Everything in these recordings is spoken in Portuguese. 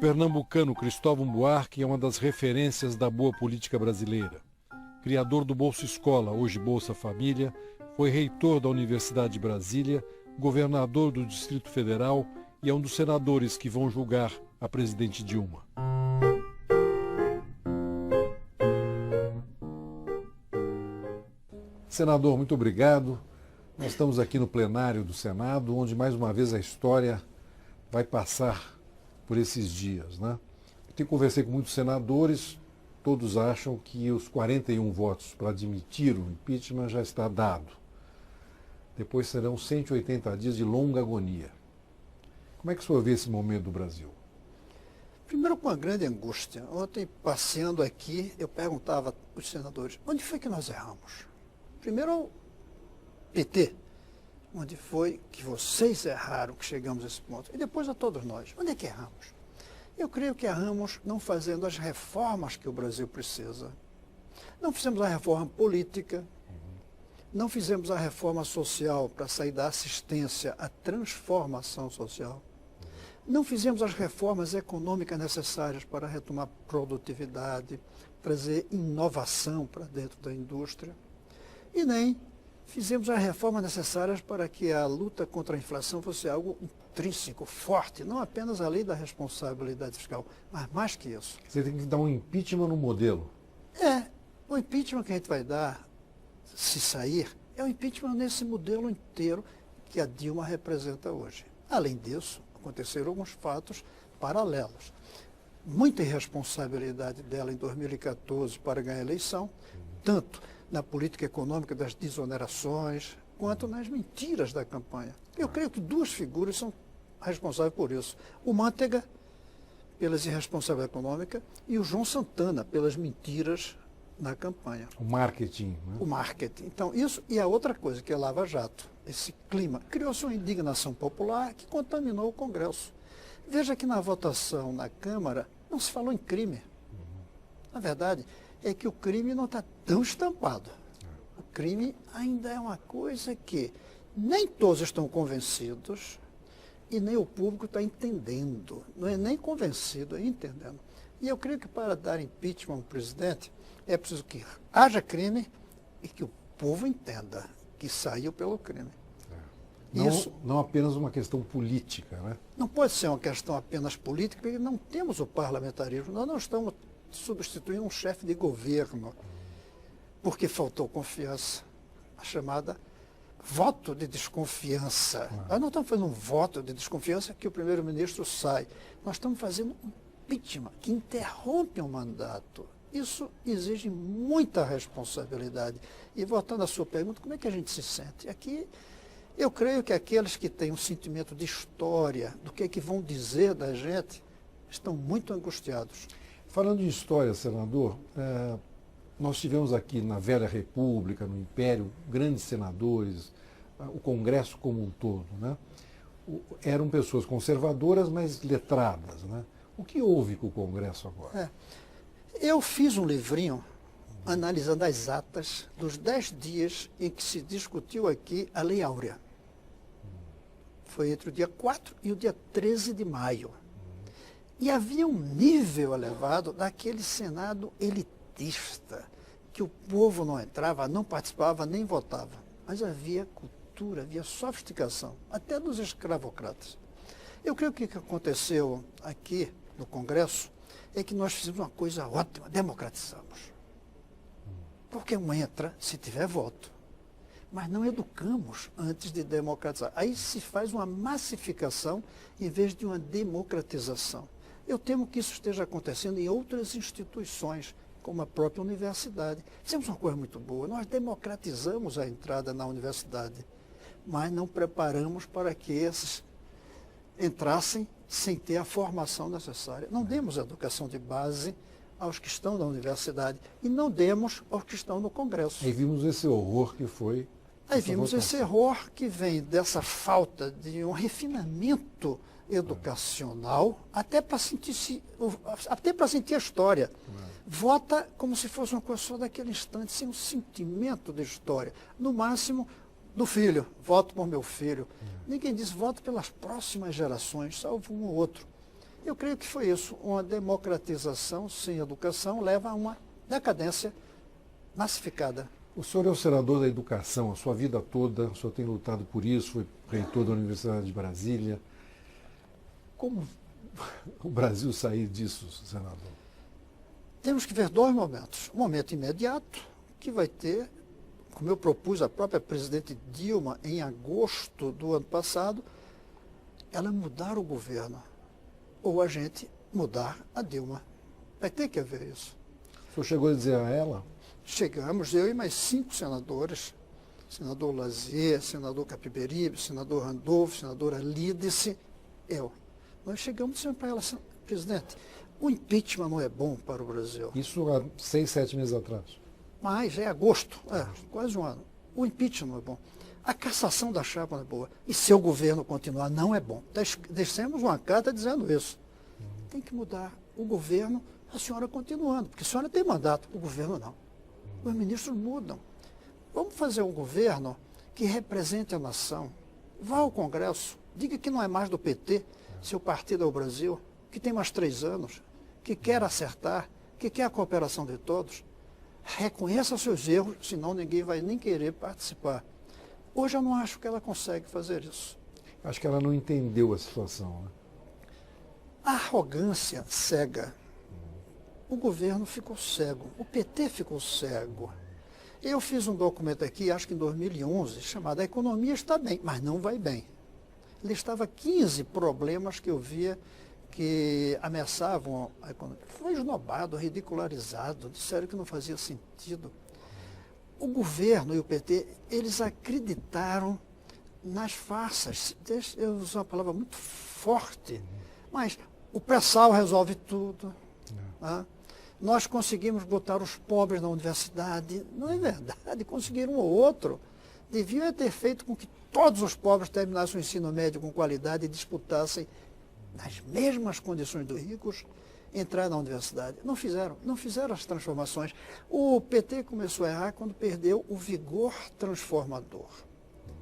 pernambucano Cristóvão Buarque é uma das referências da boa política brasileira. Criador do Bolsa Escola, hoje Bolsa Família, foi reitor da Universidade de Brasília, governador do Distrito Federal e é um dos senadores que vão julgar a presidente Dilma. Senador, muito obrigado. Nós estamos aqui no plenário do Senado, onde mais uma vez a história vai passar por esses dias, né? Eu conversei com muitos senadores, todos acham que os 41 votos para admitir o impeachment já está dado. Depois serão 180 dias de longa agonia. Como é que o senhor vê esse momento do Brasil? Primeiro, com uma grande angústia. Ontem, passeando aqui, eu perguntava aos senadores, onde foi que nós erramos? Primeiro, ao PT, onde foi que vocês erraram que chegamos a esse ponto? E depois a todos nós, onde é que erramos? Eu creio que erramos não fazendo as reformas que o Brasil precisa. Não fizemos a reforma política, não fizemos a reforma social para sair da assistência à transformação social. Não fizemos as reformas econômicas necessárias para retomar produtividade, trazer inovação para dentro da indústria. E nem fizemos as reformas necessárias para que a luta contra a inflação fosse algo intrínseco, forte, não apenas a lei da responsabilidade fiscal, mas mais que isso. Você tem que dar um impeachment no modelo. O impeachment que a gente vai dar, se sair, é o impeachment nesse modelo inteiro que a Dilma representa hoje. Além disso, aconteceram alguns fatos paralelos. Muita irresponsabilidade dela em 2014 para ganhar a eleição, tanto na política econômica das desonerações, quanto nas mentiras da campanha. Eu creio que duas figuras são responsáveis por isso. O Mantega, pelas irresponsabilidades econômicas, e o João Santana, pelas mentiras na campanha. O marketing, né? O marketing. Então, isso e a outra coisa, que é Lava Jato. Esse clima. Criou-se uma indignação popular que contaminou o Congresso. Veja que na votação na Câmara não se falou em crime. Na verdade, é que o crime não está tão estampado. O crime ainda é uma coisa que nem todos estão convencidos e nem o público está entendendo. Não é nem convencido, é entendendo. E eu creio que para dar impeachment ao presidente é preciso que haja crime e que o povo entenda que saiu pelo crime. Não apenas uma questão política, né? Não pode ser uma questão apenas política, porque não temos o parlamentarismo. Nós não estamos substituindo um chefe de governo porque faltou confiança. A chamada voto de desconfiança. Nós não estamos fazendo um voto de desconfiança que o primeiro-ministro sai. Nós estamos fazendo um impeachment que interrompe o mandato. Isso exige muita responsabilidade. E voltando à sua pergunta, como é que a gente se sente? Aqui, eu creio que aqueles que têm um sentimento de história, do que é que vão dizer da gente, estão muito angustiados. Falando de história, senador, nós tivemos aqui na Velha República, no Império, grandes senadores, o Congresso como um todo, né? Eram pessoas conservadoras, mas letradas, né? O que houve com o Congresso agora? Eu fiz um livrinho analisando as atas dos 10 dias em que se discutiu aqui a Lei Áurea. Foi entre o dia 4 e o dia 13 de maio. E havia um nível elevado daquele Senado elitista, que o povo não entrava, não participava, nem votava. Mas havia cultura, havia sofisticação, até dos escravocratas. Eu creio que o que aconteceu aqui no Congresso é que nós fizemos uma coisa ótima, democratizamos. Porque um entra se tiver voto. Mas não educamos antes de democratizar. Aí se faz uma massificação em vez de uma democratização. Eu temo que isso esteja acontecendo em outras instituições, como a própria universidade. Fizemos uma coisa muito boa, nós democratizamos a entrada na universidade, mas não preparamos para que esses entrassem sem ter a formação necessária. Não demos educação de base aos que estão na universidade e não demos aos que estão no Congresso. Aí vimos esse horror que foi... Aí vimos esse horror que vem dessa falta de um refinamento educacional, até para sentir a história. Vota como se fosse uma coisa só daquele instante, sem um sentimento de história. No máximo, do filho, voto por meu filho. Ninguém diz voto pelas próximas gerações, salvo um ou outro. Eu creio que foi isso. Uma democratização sem educação leva a uma decadência massificada. O senhor é o senador da educação, a sua vida toda, o senhor tem lutado por isso, foi reitor da Universidade de Brasília. Como o Brasil sair disso, senador? Temos que ver dois momentos. Um momento imediato, que vai ter, como eu propus à própria presidente Dilma em agosto do ano passado, ela mudar o governo, ou a gente mudar a Dilma. Vai ter que haver isso. O senhor chegou a dizer a ela? Chegamos, eu e mais 5 senadores, senador Lazier, senador Capiberibe, senador Randolfo, senadora Lídice, eu. Nós chegamos sempre para ela, presidente, o impeachment não é bom para o Brasil. Isso há 6, 7 meses atrás. Mas é agosto, quase um ano. O impeachment não é bom. A cassação da chapa não é boa. E se o governo continuar, não é bom. Deixemos uma carta dizendo isso. Tem que mudar o governo, a senhora continuando, porque a senhora tem mandato, o governo não. Os ministros mudam. Vamos fazer um governo que represente a nação. Vá ao Congresso, diga que não é mais do PT, seu partido é o Brasil, que tem mais 3 anos, que quer acertar, que quer a cooperação de todos. Reconheça seus erros, senão ninguém vai nem querer participar. Hoje eu não acho que ela consegue fazer isso. Acho que ela não entendeu a situação, né? A arrogância cega. O governo ficou cego, o PT ficou cego. Eu fiz um documento aqui, acho que em 2011, chamado A Economia Está Bem, mas não vai bem. Listava 15 problemas que eu via que ameaçavam a economia. Foi esnobado, ridicularizado, disseram que não fazia sentido. O governo e o PT, eles acreditaram nas farsas. Eu uso uma palavra muito forte, mas o pré-sal resolve tudo. Né? Nós conseguimos botar os pobres na universidade. Não é verdade, conseguiram um ou outro. Deviam ter feito com que todos os pobres terminassem o ensino médio com qualidade e disputassem nas mesmas condições dos ricos entrar na universidade. Não fizeram as transformações. O PT começou a errar quando perdeu o vigor transformador.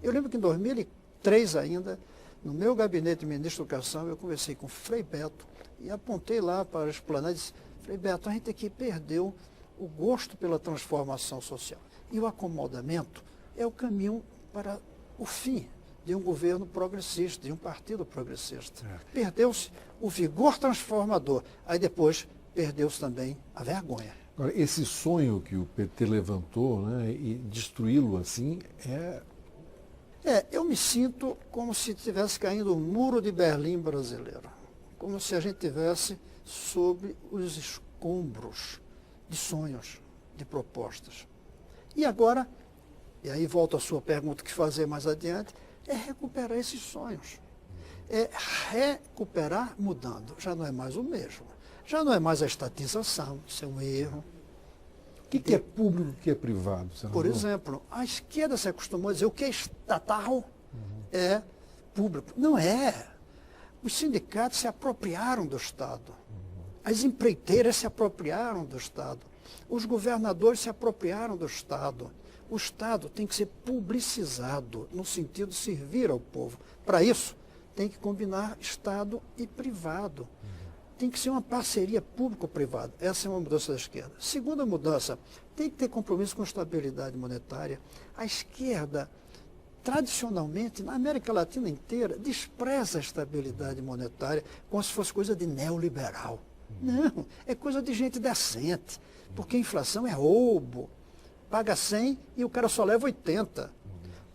Eu lembro que em 2003 ainda, no meu gabinete de ministro da Educação, eu conversei com o Frei Beto e apontei lá para a esplanada e disse, Frei Beto, a gente aqui perdeu o gosto pela transformação social. E o acomodamento é o caminho para o fim de um governo progressista, de um partido progressista. Perdeu-se o vigor transformador, aí depois perdeu-se também a vergonha. Agora, esse sonho que o PT levantou, né, e destruí-lo assim, eu me sinto como se tivesse caindo o muro de Berlim brasileiro, como se a gente tivesse sob os escombros de sonhos, de propostas. E agora, e aí volta a sua pergunta, o que fazer mais adiante, é recuperar esses sonhos. É recuperar mudando. Já não é mais o mesmo. Já não é mais a estatização, isso é um erro. O que é público e o que é privado, senador? Por exemplo, a esquerda se acostumou a dizer o que é estatal é público. Não é. Os sindicatos se apropriaram do Estado. As empreiteiras se apropriaram do Estado. Os governadores se apropriaram do Estado. O Estado tem que ser publicizado, no sentido de servir ao povo. Para isso, tem que combinar Estado e privado. Tem que ser uma parceria público-privada. Essa é uma mudança da esquerda. Segunda mudança, tem que ter compromisso com estabilidade monetária. A esquerda, tradicionalmente, na América Latina inteira, despreza a estabilidade monetária como se fosse coisa de neoliberal. Não, é coisa de gente decente, porque a inflação é roubo. Paga 100 e o cara só leva 80.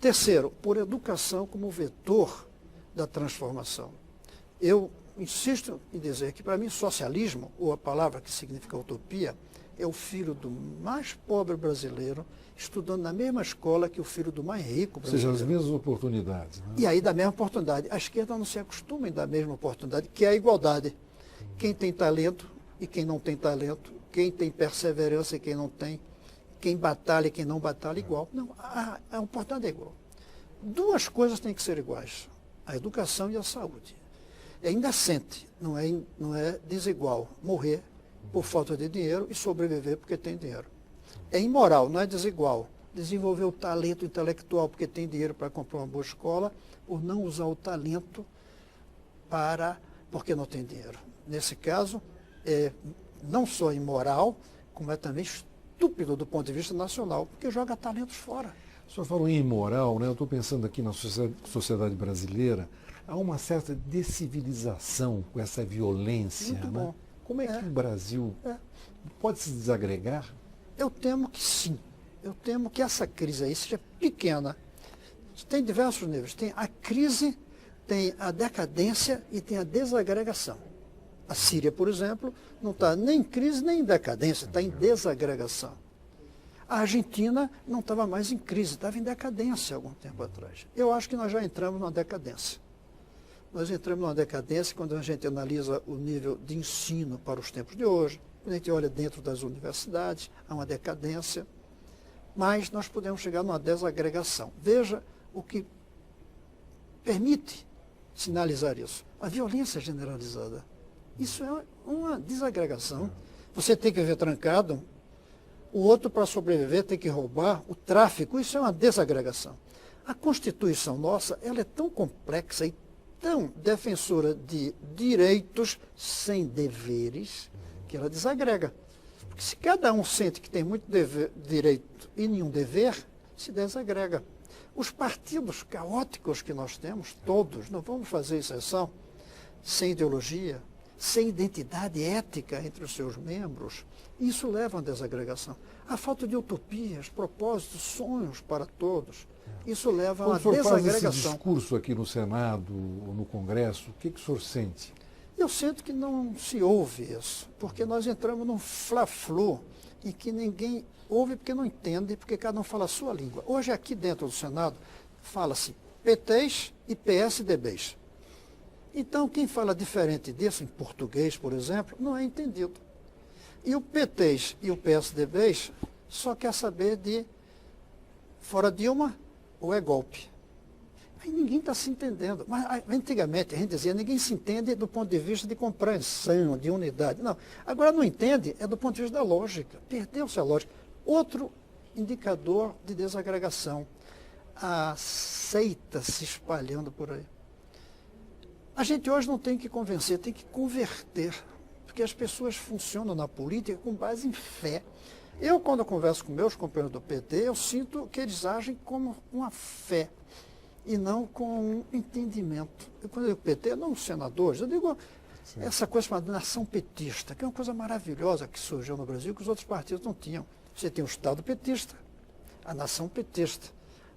Terceiro, por educação como vetor da transformação. Eu insisto em dizer que, para mim, socialismo, ou a palavra que significa utopia, é o filho do mais pobre brasileiro estudando na mesma escola que o filho do mais rico brasileiro. Ou seja, as mesmas oportunidades. Né? E aí, da mesma oportunidade. A esquerda não se acostuma em dar a mesma oportunidade, que é a igualdade. Quem tem talento e quem não tem talento, quem tem perseverança e quem não tem, quem batalha e quem não batalha, igual. Não, a oportunidade é igual. Duas coisas têm que ser iguais, a educação e a saúde. É indecente, não é desigual morrer por falta de dinheiro e sobreviver porque tem dinheiro. É imoral, não é desigual desenvolver o talento intelectual porque tem dinheiro para comprar uma boa escola, por não usar o talento para porque não tem dinheiro. Nesse caso, é não só imoral, como é também estúpido do ponto de vista nacional, porque joga talentos fora. O senhor falou em imoral, né? Eu estou pensando aqui na sociedade brasileira, há uma certa descivilização com essa violência. Muito né? bom. Como é que o Brasil pode se desagregar? Eu temo que sim. Eu temo que essa crise aí seja pequena. Tem diversos níveis. Tem a crise, tem a decadência e tem a desagregação. A Síria, por exemplo, não está nem em crise nem em decadência, está em desagregação. A Argentina não estava mais em crise, estava em decadência há algum tempo atrás. Eu acho que nós já entramos numa decadência. Nós entramos numa decadência quando a gente analisa o nível de ensino para os tempos de hoje, quando a gente olha dentro das universidades, há uma decadência, mas nós podemos chegar numa desagregação. Veja o que permite sinalizar isso. A violência generalizada. Isso é uma desagregação. Você tem que viver trancado, o outro, para sobreviver, tem que roubar, o tráfico, isso é uma desagregação. A Constituição nossa, ela é tão complexa e tão defensora de direitos sem deveres, que ela desagrega. Porque se cada um sente que tem muito direito e nenhum dever, se desagrega. Os partidos caóticos que nós temos, todos, não vamos fazer exceção, sem ideologia, sem identidade ética entre os seus membros, isso leva a uma desagregação. A falta de utopias, propósitos, sonhos para todos, isso leva a uma desagregação. Quando o senhor faz esse discurso aqui no Senado ou no Congresso, o que o senhor sente? Eu sinto que não se ouve isso, porque nós entramos num fla-flu em que ninguém ouve porque não entende, porque cada um fala a sua língua. Hoje aqui dentro do Senado fala-se PTs e PSDBs. Então, quem fala diferente disso, em português, por exemplo, não é entendido. E o PTs e o PSDBs só quer saber de fora Dilma ou é golpe. Aí ninguém está se entendendo. Mas antigamente a gente dizia, ninguém se entende do ponto de vista de compreensão, de unidade. Não. Agora não entende, é do ponto de vista da lógica. Perdeu-se a lógica. Outro indicador de desagregação. A seita se espalhando por aí. A gente hoje não tem que convencer, tem que converter, porque as pessoas funcionam na política com base em fé. Eu, quando eu converso com meus companheiros do PT, eu sinto que eles agem como uma fé e não com um entendimento. Eu, quando eu digo PT, não os senadores, eu digo essa coisa chamada nação petista, que é uma coisa maravilhosa que surgiu no Brasil que os outros partidos não tinham. Você tem o Estado petista, a nação petista.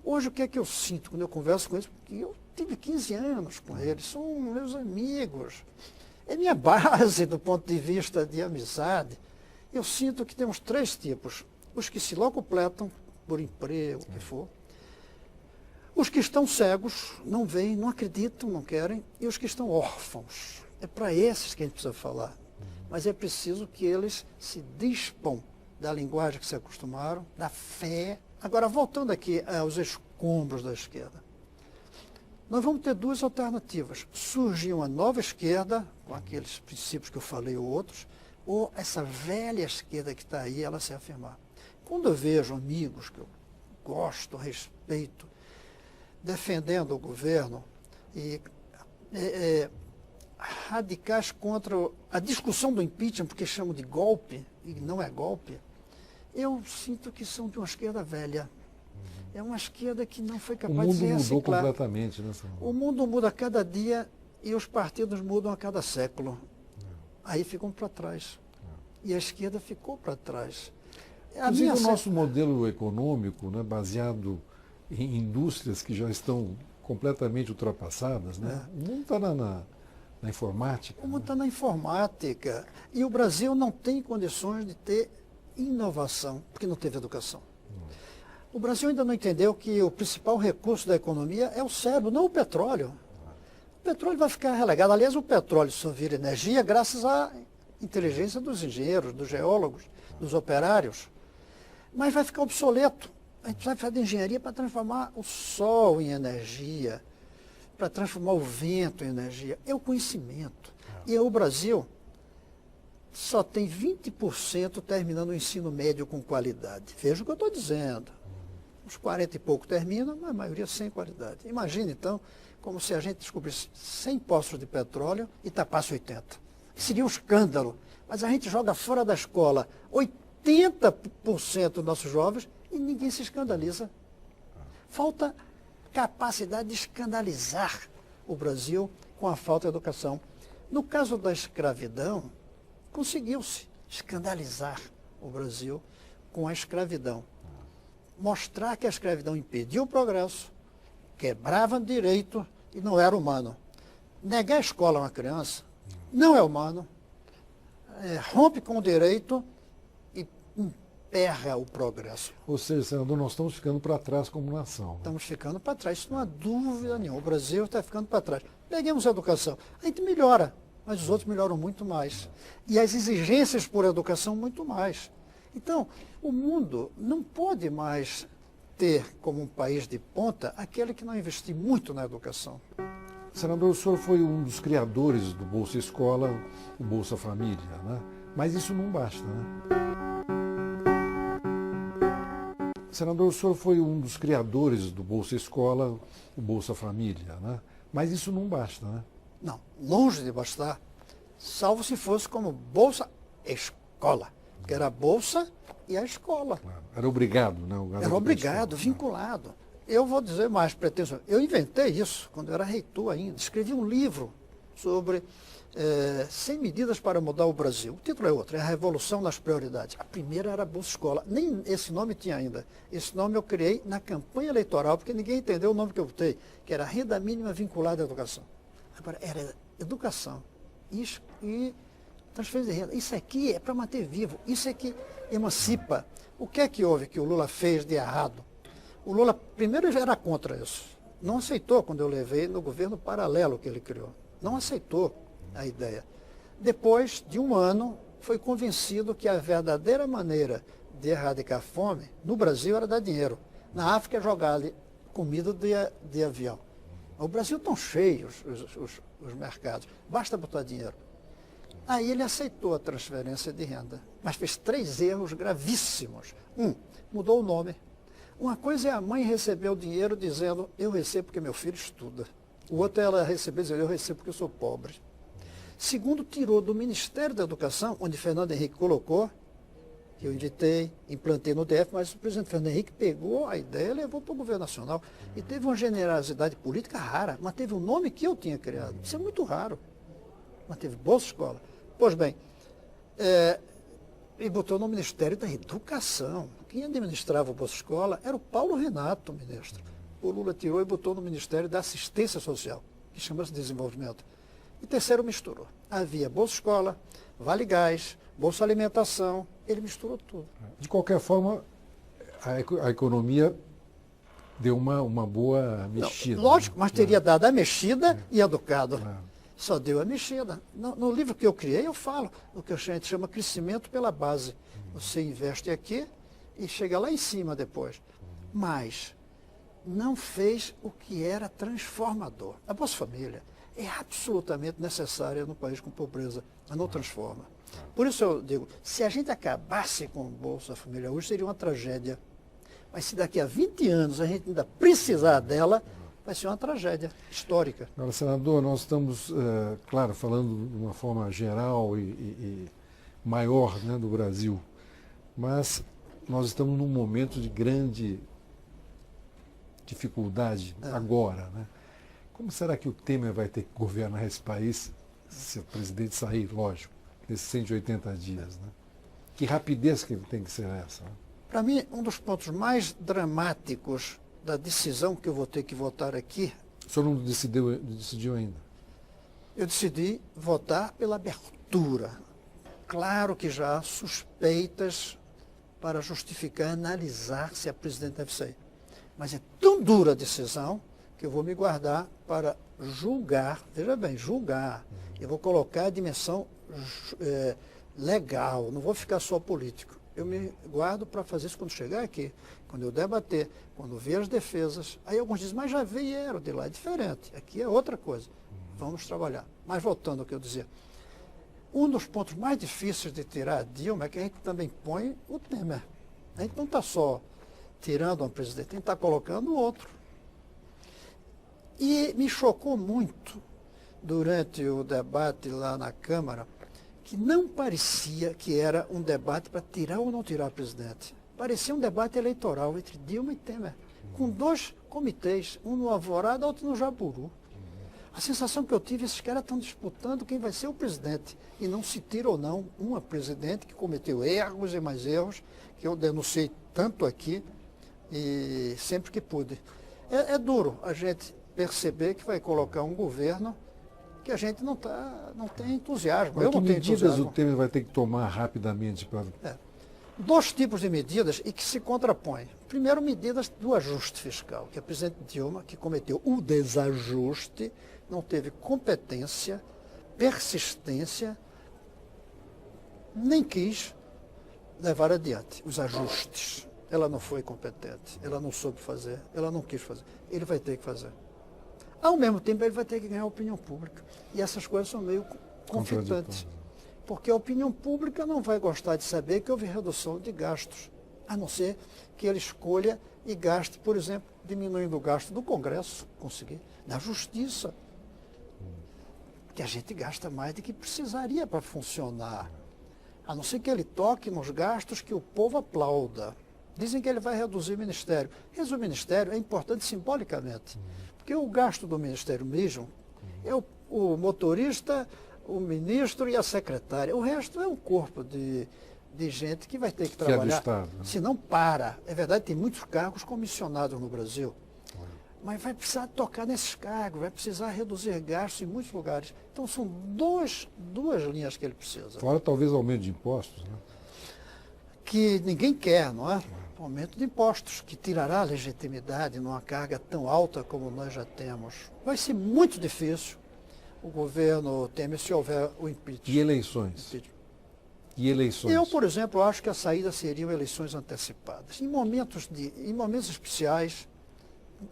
Hoje, o que é que eu sinto quando eu converso com eles? Porque eu tive 15 anos com eles, são meus amigos. É minha base do ponto de vista de amizade. Eu sinto que temos três tipos. Os que se locupletam por emprego, o que for. Os que estão cegos, não veem, não acreditam, não querem. E os que estão órfãos. É para esses que a gente precisa falar. Mas é preciso que eles se dispam da linguagem que se acostumaram, da fé. Agora, voltando aqui aos escombros da esquerda. Nós vamos ter duas alternativas. Surgir uma nova esquerda, com aqueles princípios que eu falei ou outros, ou essa velha esquerda que está aí, ela se afirmar. Quando eu vejo amigos que eu gosto, respeito, defendendo o governo e radicais contra a discussão do impeachment, porque chamam de golpe, e não é golpe, eu sinto que são de uma esquerda velha. É uma esquerda que não foi capaz de se reciclar. O mundo mudou completamente, né, senhor? O mundo muda a cada dia e os partidos mudam a cada século. Aí ficam para trás. E a esquerda ficou para trás. Inclusive o nosso modelo econômico, né, baseado em indústrias que já estão completamente ultrapassadas, né? O mundo está na informática. O mundo está na informática. E o Brasil não tem condições de ter inovação, porque não teve educação. O Brasil ainda não entendeu que o principal recurso da economia é o cérebro, não o petróleo. O petróleo vai ficar relegado. Aliás, o petróleo só vira energia graças à inteligência dos engenheiros, dos geólogos, dos operários. Mas vai ficar obsoleto. A gente vai fazer engenharia para transformar o sol em energia, para transformar o vento em energia. É o conhecimento. E o Brasil só tem 20% terminando o ensino médio com qualidade. Veja o que eu estou dizendo. Uns 40 e pouco terminam, mas a maioria sem qualidade. Imagine, então, como se a gente descobrisse 100 poços de petróleo e tapasse 80. Seria um escândalo. Mas a gente joga fora da escola 80% dos nossos jovens e ninguém se escandaliza. Falta capacidade de escandalizar o Brasil com a falta de educação. No caso da escravidão, conseguiu-se escandalizar o Brasil com a escravidão. Mostrar que a escravidão impediu o progresso, quebrava direito e não era humano. Negar a escola a uma criança não é humano, rompe com o direito e emperra o progresso. Ou seja, senador, nós estamos ficando para trás como nação. Né? Estamos ficando para trás, isso não há dúvida nenhuma. O Brasil está ficando para trás. Peguemos a educação, a gente melhora, mas os outros melhoram muito mais. E as exigências por educação muito mais. Então, o mundo não pode mais ter como um país de ponta aquele que não investir muito na educação. Senador, o senhor foi um dos criadores do Bolsa Escola, o Bolsa Família, né? Mas isso não basta, né? Senador, o senhor foi um dos criadores do Bolsa Escola, o Bolsa Família, né? Mas isso não basta, né? Não, longe de bastar, salvo se fosse como Bolsa Escola, que era a Bolsa e a escola. Claro. Era obrigado, né? Era obrigado, vinculado. Eu vou dizer mais pretenso. Eu inventei isso quando eu era reitor ainda. Escrevi um livro sobre 100 medidas para mudar o Brasil. O título é outro, é a Revolução nas Prioridades. A primeira era a Bolsa Escola. Nem esse nome tinha ainda. Esse nome eu criei na campanha eleitoral, porque ninguém entendeu o nome que eu botei, que era Renda Mínima Vinculada à Educação. Agora, era educação e transferência de renda. Isso aqui é para manter vivo. Isso é que emancipa. O que é que houve que o Lula fez de errado? O Lula, primeiro, já era contra isso. Não aceitou quando eu levei no governo paralelo que ele criou. Não aceitou a ideia. Depois de um ano, foi convencido que a verdadeira maneira de erradicar a fome no Brasil era dar dinheiro. Na África, jogar ali comida de avião. O Brasil estão cheios os mercados. Basta botar dinheiro. Aí ele aceitou a transferência de renda, mas fez 3 erros gravíssimos. Mudou o nome. Uma coisa é a mãe receber o dinheiro dizendo, eu recebo porque meu filho estuda. O outro é ela receber dizendo, eu recebo porque eu sou pobre. Segundo, tirou do Ministério da Educação, onde Fernando Henrique colocou, que eu invitei, implantei no DF, mas o presidente Fernando Henrique pegou a ideia e levou para o governo nacional. E teve uma generosidade política rara, manteve o nome que eu tinha criado. Isso é muito raro. Manteve Bolsa Escola. Pois bem, e botou no Ministério da Educação. Quem administrava o Bolsa Escola era o Paulo Renato, ministro. O Lula tirou e botou no Ministério da Assistência Social, que chama-se Desenvolvimento. E terceiro, misturou. Havia Bolsa Escola, Vale Gás, Bolsa Alimentação, ele misturou tudo. De qualquer forma, a economia deu uma boa mexida. Não, lógico, mas teria dado a mexida e educado. Só deu a mexida. No livro que eu criei, eu falo o que a gente chama crescimento pela base. Você investe aqui e chega lá em cima depois. Mas não fez o que era transformador. A Bolsa Família é absolutamente necessária no país com pobreza, mas não transforma. Por isso eu digo, se a gente acabasse com a Bolsa Família hoje, seria uma tragédia. Mas se daqui a 20 anos a gente ainda precisar dela, vai ser uma tragédia histórica. Agora, senador, nós estamos, claro, falando de uma forma geral e maior, né, do Brasil, mas nós estamos num momento de grande dificuldade agora, né? Como será que o Temer vai ter que governar esse país se o presidente sair, lógico, nesses 180 dias, né? Que rapidez que tem que ser essa? Né? Para mim, um dos pontos mais dramáticos da decisão que eu vou ter que votar aqui... O senhor não decidiu ainda? Eu decidi votar pela abertura. Claro que já há suspeitas para justificar, analisar se a presidente deve sair. Mas é tão dura a decisão que eu vou me guardar para julgar, veja bem, julgar. Eu vou colocar a dimensão legal, não vou ficar só político. Eu me guardo para fazer isso quando chegar aqui, quando eu debater, quando ver as defesas. Aí alguns dizem, mas já vieram de lá, é diferente. Aqui é outra coisa. Vamos trabalhar. Mas voltando ao que eu dizia, um dos pontos mais difíceis de tirar a Dilma é que a gente também põe o Temer. A gente não está só tirando um presidente, a gente está colocando outro. E me chocou muito, durante o debate lá na Câmara, que não parecia que era um debate para tirar ou não tirar o presidente. Parecia um debate eleitoral entre Dilma e Temer, com dois comitês, um no Alvorada, outro no Jaburu. A sensação que eu tive, esses caras estão disputando quem vai ser o presidente, e não se tira ou não uma presidente que cometeu erros e mais erros, que eu denunciei tanto aqui, e sempre que pude. É duro a gente perceber que vai colocar um governo que a gente não tem entusiasmo. Mas eu que não tenho medidas entusiasmo. o Temer vai ter que tomar rapidamente para... Dois tipos de medidas e que se contrapõem. Primeiro, medidas do ajuste fiscal, que a presidente Dilma, que cometeu o desajuste, não teve competência, persistência, nem quis levar adiante os ajustes. Ela não foi competente, ela não soube fazer, ela não quis fazer. Ele vai ter que fazer. Ao mesmo tempo, ele vai ter que ganhar a opinião pública. E essas coisas são meio conflitantes. Porque a opinião pública não vai gostar de saber que houve redução de gastos, a não ser que ele escolha e gaste, por exemplo, diminuindo o gasto do Congresso, conseguir, da Justiça, que a gente gasta mais do que precisaria para funcionar. A não ser que ele toque nos gastos que o povo aplauda. Dizem que ele vai reduzir o Ministério. Reduzir o Ministério é importante simbolicamente, porque o gasto do Ministério mesmo é o motorista, o ministro e a secretária. O resto é um corpo de gente que vai ter que trabalhar. Que é do Estado, né? Se não para. É verdade, tem muitos cargos comissionados no Brasil. Mas vai precisar tocar nesses cargos, vai precisar reduzir gastos em muitos lugares. Então são duas linhas que ele precisa. Fora talvez aumento de impostos, né? Que ninguém quer, não é? Aumento de impostos, que tirará a legitimidade numa carga tão alta como nós já temos. Vai ser muito difícil o governo Temer se houver o impeachment. E eleições? E eleições? Eu, por exemplo, acho que a saída seriam eleições antecipadas. Em momentos especiais,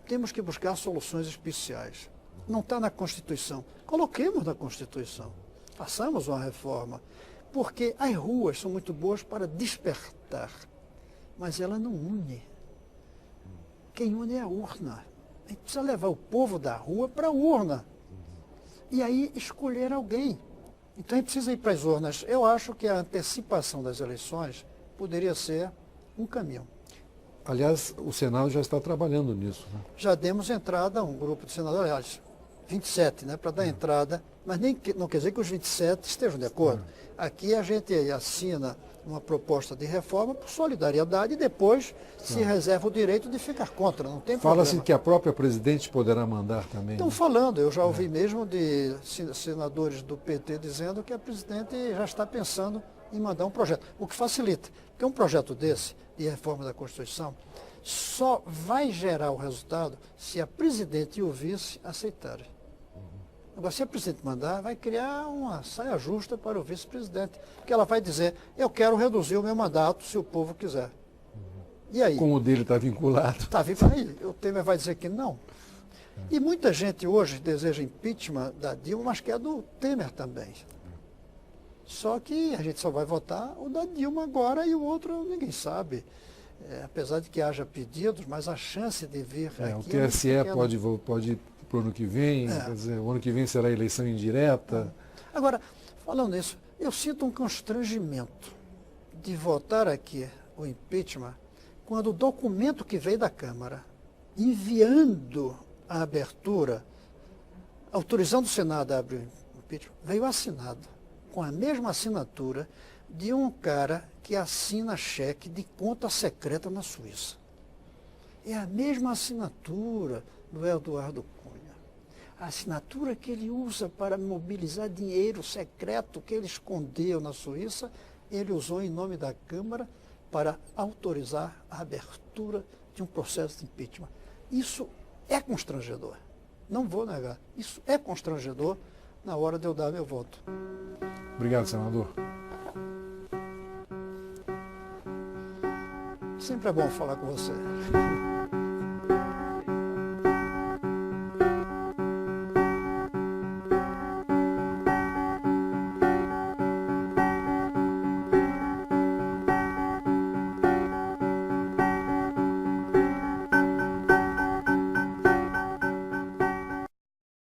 temos que buscar soluções especiais. Não está na Constituição. Coloquemos na Constituição. Façamos uma reforma. Porque as ruas são muito boas para despertar, mas ela não une. Quem une é a urna. A gente precisa levar o povo da rua para a urna. E aí escolher alguém. Então a gente precisa ir para as urnas. Eu acho que a antecipação das eleições poderia ser um caminho. Aliás, o Senado já está trabalhando nisso, né? Já demos entrada a um grupo de senadores, aliás, 27, né, para dar entrada, mas não quer dizer que os 27 estejam de acordo. Aqui a gente assina uma proposta de reforma por solidariedade e depois se reserva o direito de ficar contra, não tem problema. Fala-se que a própria presidente poderá mandar também. Estão falando, eu já ouvi mesmo de senadores do PT dizendo que a presidente já está pensando em mandar um projeto, o que facilita, porque um projeto desse, de reforma da Constituição, só vai gerar o resultado se a presidente e o vice aceitarem. Agora, se a presidente mandar, vai criar uma saia justa para o vice-presidente, porque ela vai dizer, eu quero reduzir o meu mandato se o povo quiser. E aí? Como o dele está vinculado. Está vinculado. O Temer vai dizer que não. E muita gente hoje deseja impeachment da Dilma, mas quer do Temer também. Só que a gente só vai votar o da Dilma agora e o outro ninguém sabe. Apesar de que haja pedidos, mas a chance de vir aqui... O TSE pode ir para o ano que vem, quer dizer, o ano que vem será eleição indireta. Agora, falando nisso, eu sinto um constrangimento de votar aqui o impeachment quando o documento que veio da Câmara, enviando a abertura, autorizando o Senado a abrir o impeachment, veio assinado com a mesma assinatura de um cara que assina cheque de conta secreta na Suíça. É a mesma assinatura do Eduardo Cunha. A assinatura que ele usa para mobilizar dinheiro secreto que ele escondeu na Suíça, ele usou em nome da Câmara para autorizar a abertura de um processo de impeachment. Isso é constrangedor. Não vou negar. Isso é constrangedor na hora de eu dar meu voto. Obrigado, senador. Sempre é bom falar com você.